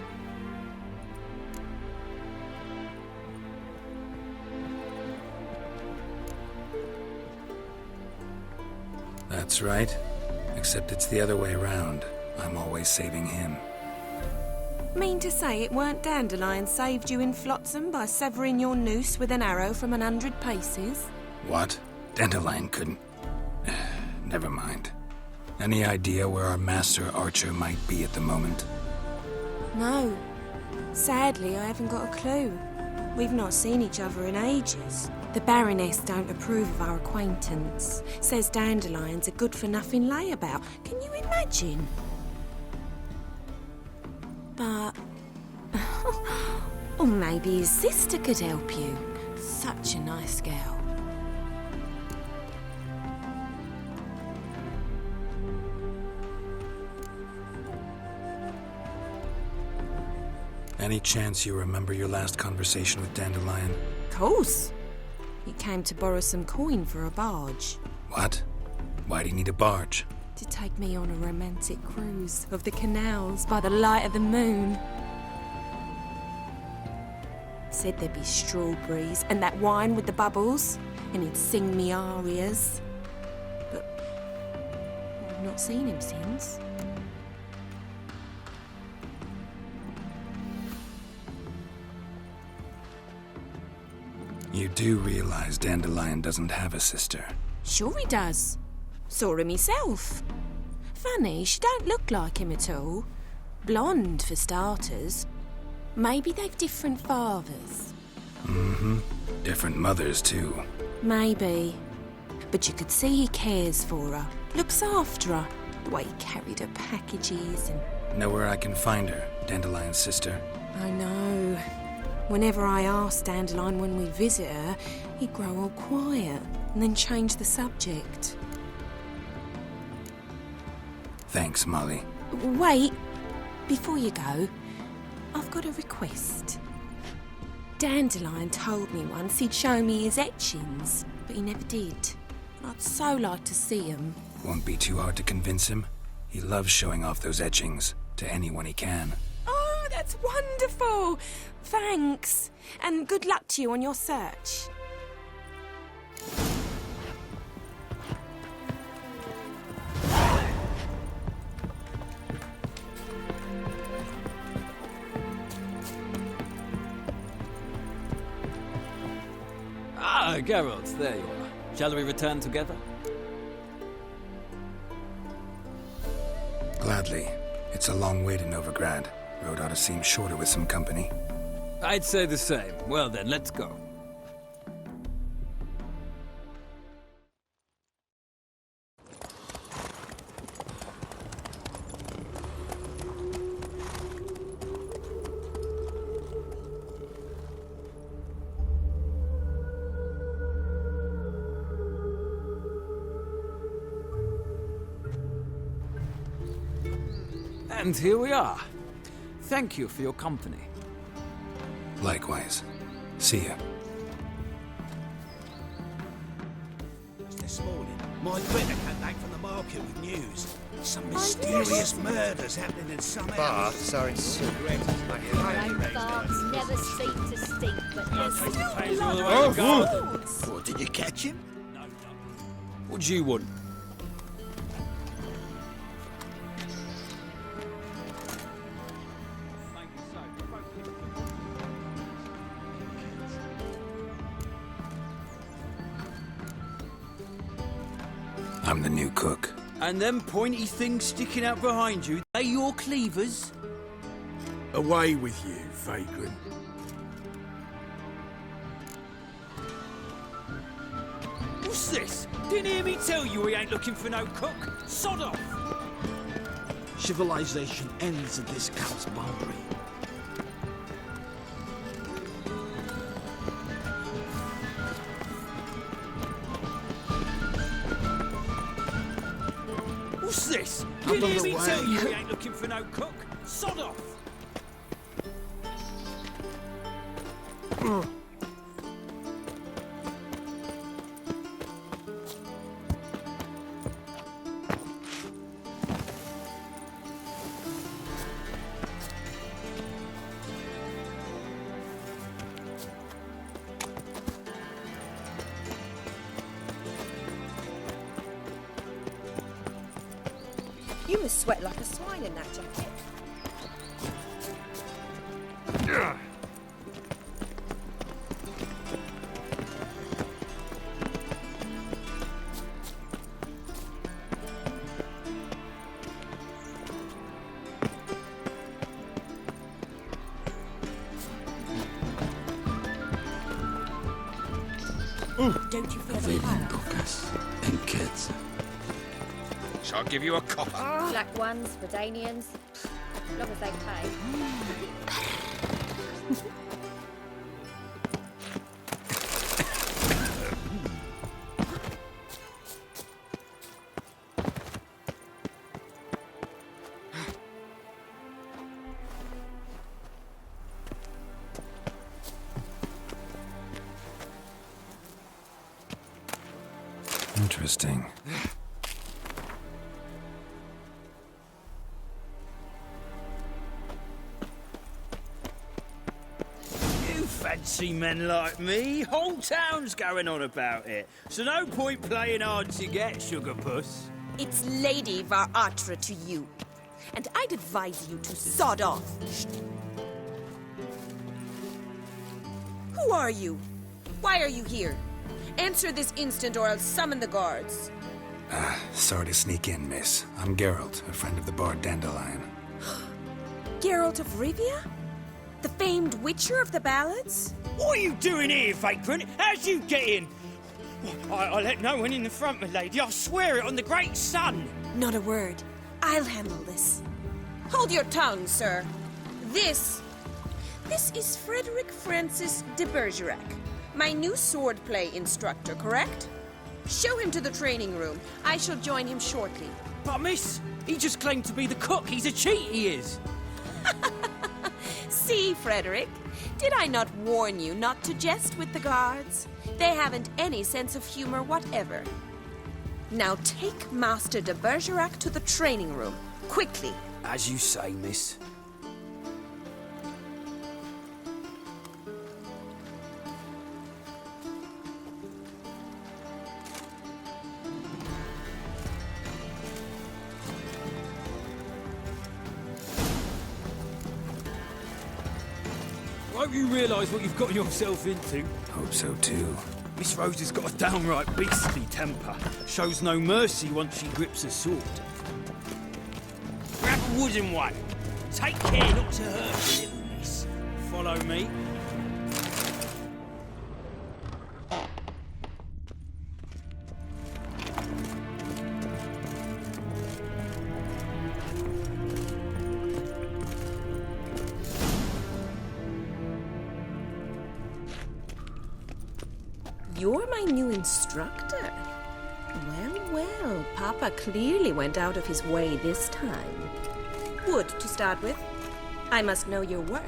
That's right. Except it's the other way around. I'm always saving him. Mean to say it weren't Dandelion saved you in Flotsam by severing your noose with an arrow from 100 paces? What? Dandelion couldn't... Never mind. Any idea where our master archer might be at the moment? No. Sadly, I haven't got a clue. We've not seen each other in ages. The Baroness don't approve of our acquaintance. Says Dandelion's a good-for-nothing layabout. Can you imagine? But... or maybe his sister could help you. Such a nice girl. Any chance you remember your last conversation with Dandelion? Course. He came to borrow some coin for a barge. What? Why do you need a barge? To take me on a romantic cruise of the canals by the light of the moon. Said there'd be strawberries and that wine with the bubbles, and he'd sing me arias. But I've not seen him since. You do realize Dandelion doesn't have a sister? Sure he does. Saw him myself. Funny, she don't look like him at all. Blonde, for starters. Maybe they've different fathers. Mm-hmm. Different mothers, too. Maybe. But you could see he cares for her. Looks after her. The way he carried her packages and... Know where I can find her, Dandelion's sister? I know. Whenever I ask Dandelion when we visit her, he'd grow all quiet and then change the subject. Thanks, Molly. Wait. Before you go, I've got a request. Dandelion told me once he'd show me his etchings, but he never did. I'd so like to see them. Won't be too hard to convince him. He loves showing off those etchings to anyone he can. Oh, that's wonderful! Thanks, and good luck to you on your search. Ah, Geralt, there you are. Shall we return together? Gladly. It's a long way to Novigard. Road ought to seem shorter with some company. I'd say the same. Well then, let's go. And here we are. Thank you for your company. Likewise. See ya. This morning, my critter came back from the market with news. Some mysterious murders happening in some house. Sorry. Farts never seem to stink, but there's What, did you catch him? What do you want? I'm the new cook. And them pointy things sticking out behind you, they your cleavers? Away with you, vagrant. What's this? Didn't hear me tell you we ain't looking for no cook? Sod off! Civilization ends at this count's boundary. What's this? Didn't hear me tell you we ain't looking for no cook? Sod off! You must sweat like a swine in that jacket. Don't you feel the fire? Shall give you a copper. Black ones, Redanians, as long as they pay. Interesting. Fancy men like me, whole town's going on about it. So no point playing hard to get, sugar puss. It's Lady Varatra to you, and I'd advise you to sod off. Who are you? Why are you here? Answer this instant or I'll summon the guards. Sorry to sneak in, miss. I'm Geralt, a friend of the bard Dandelion. Geralt of Rivia? The famed witcher of the ballads? What are you doing here, vagrant? How'd you get in? I let no one in the front, my lady. I swear it on the great sun. Not a word. I'll handle this. Hold your tongue, sir. This is Frederick Francis de Bergerac, my new swordplay instructor, correct? Show him to the training room. I shall join him shortly. But miss, he just claimed to be the cook. He's a cheat, he is. See, Frederick, did I not warn you not to jest with the guards? They haven't any sense of humor whatever. Now take Master de Bergerac to the training room, quickly. As you say, miss. Hope you realise what you've got yourself into. Hope so too. Miss Rose has got a downright beastly temper. Shows no mercy once she grips a sword. Grab a wooden one. Take care not to hurt you, little miss. Follow me. You're my new instructor. Well, Papa clearly went out of his way this time. Wood, to start with. I must know your worth.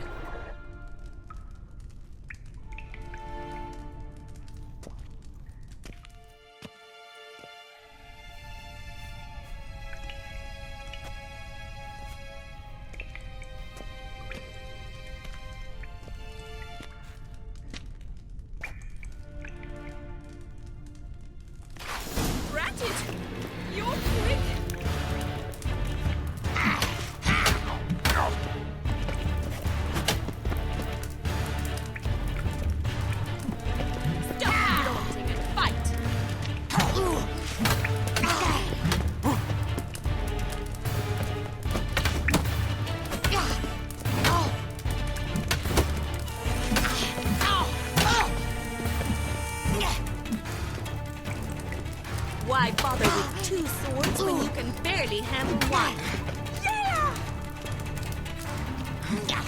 You're quick! Stop daunting and fight! Why bother with two swords when you can barely handle one? Yeah!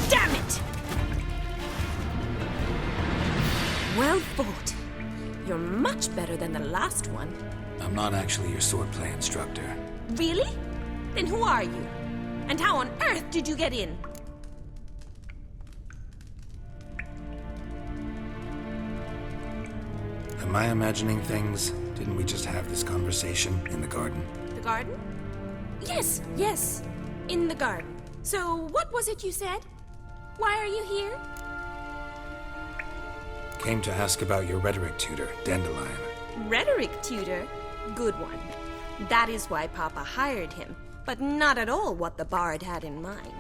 Damn it! Well fought. You're much better than the last one. I'm not actually your swordplay instructor. Really? Then who are you? And how on earth did you get in? Am I imagining things? Didn't we just have this conversation in the garden? The garden? Yes. In the garden. So, what was it you said? Why are you here? Came to ask about your rhetoric tutor, Dandelion. Rhetoric tutor? Good one. That is why Papa hired him, but not at all what the bard had in mind.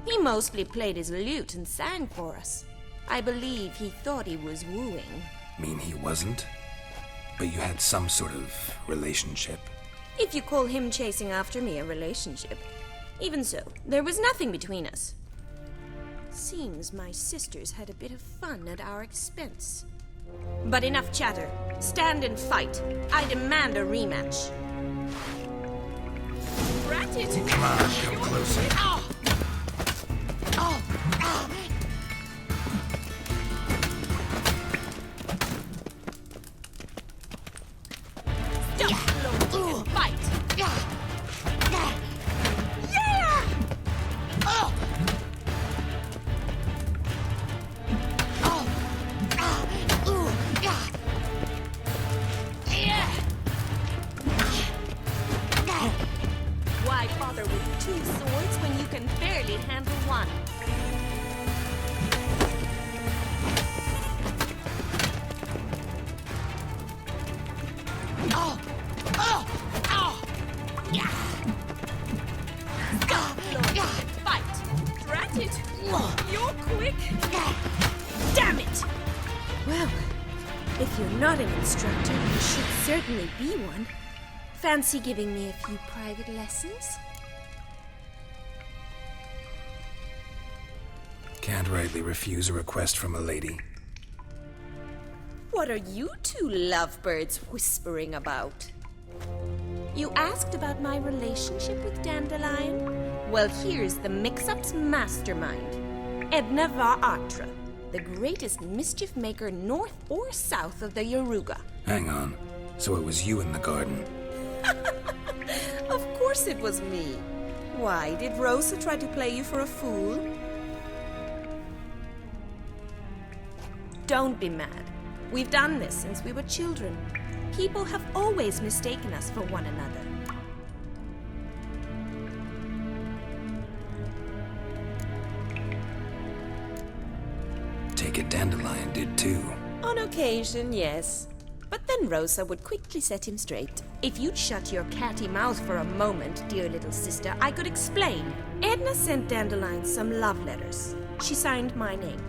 He mostly played his lute and sang for us. I believe he thought he was wooing. Mean he wasn't? But you had some sort of relationship? If you call him chasing after me a relationship. Even so, there was nothing between us. Seems my sisters had a bit of fun at our expense. But enough chatter. Stand and fight. I demand a rematch. Rat it! Come on, come closer. Oh! Fight! Yeah! Why bother with two swords when you can barely handle one? Fight! Rat it! You're quick! Damn it! Well, if you're not an instructor, you should certainly be one. Fancy giving me a few private lessons? Can't rightly refuse a request from a lady. What are you two lovebirds whispering about? You asked about my relationship with Dandelion? Well, here's the mix-up's mastermind. Edna Va Atra, the greatest mischief maker north or south of the Yaruga. Hang on. So it was you in the garden? Of course it was me. Why, did Rosa try to play you for a fool? Don't be mad. We've done this since we were children. People have always mistaken us for one another. Take it Dandelion did too. On occasion, yes. But then Rosa would quickly set him straight. If you'd shut your catty mouth for a moment, dear little sister, I could explain. Edna sent Dandelion some love letters. She signed my name.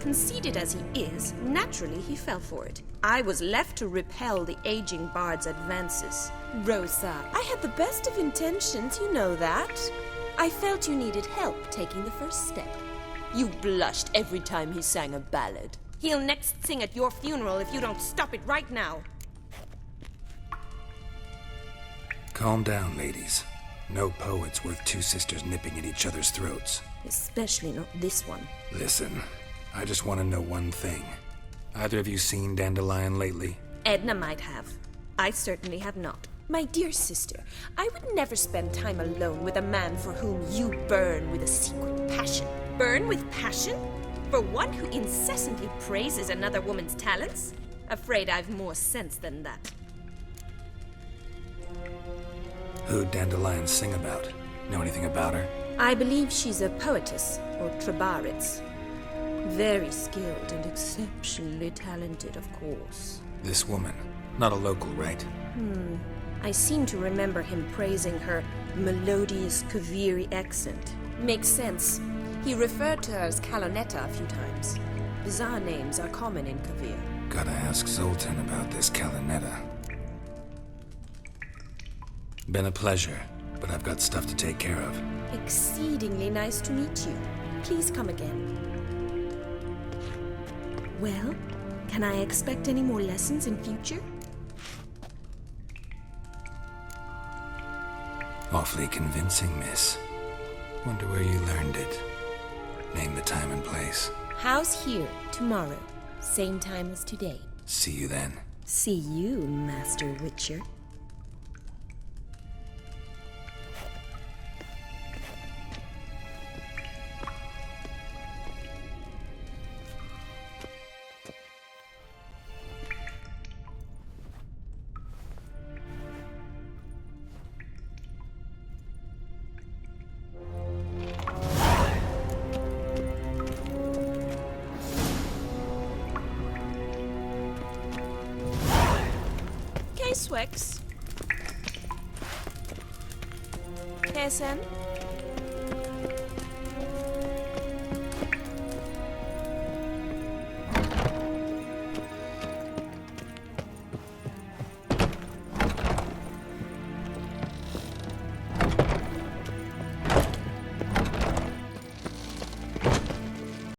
Conceited as he is, naturally he fell for it. I was left to repel the aging bard's advances. Rosa, I had the best of intentions, you know that. I felt you needed help taking the first step. You blushed every time he sang a ballad. He'll next sing at your funeral if you don't stop it right now. Calm down, ladies. No poet's worth two sisters nipping at each other's throats. Especially not this one. Listen, I just want to know one thing. Either of you seen Dandelion lately? Edna might have. I certainly have not. My dear sister, I would never spend time alone with a man for whom you burn with a secret passion. Burn with passion? For one who incessantly praises another woman's talents? Afraid I've more sense than that. Who'd Dandelion sing about? Know anything about her? I believe she's a poetess, or trabaritz. Very skilled and exceptionally talented, of course. This woman. Not a local, right? I seem to remember him praising her melodious Kaviri accent. Makes sense. He referred to her as Calonetta a few times. Bizarre names are common in Kavir. Gotta ask Zoltan about this Calonetta. Been a pleasure, but I've got stuff to take care of. Exceedingly nice to meet you. Please come again. Well, can I expect any more lessons in future? Awfully convincing, miss. Wonder where you learned it. Name the time and place. House here, tomorrow. Same time as today. See you then. See you, Master Witcher. Swix. KSM?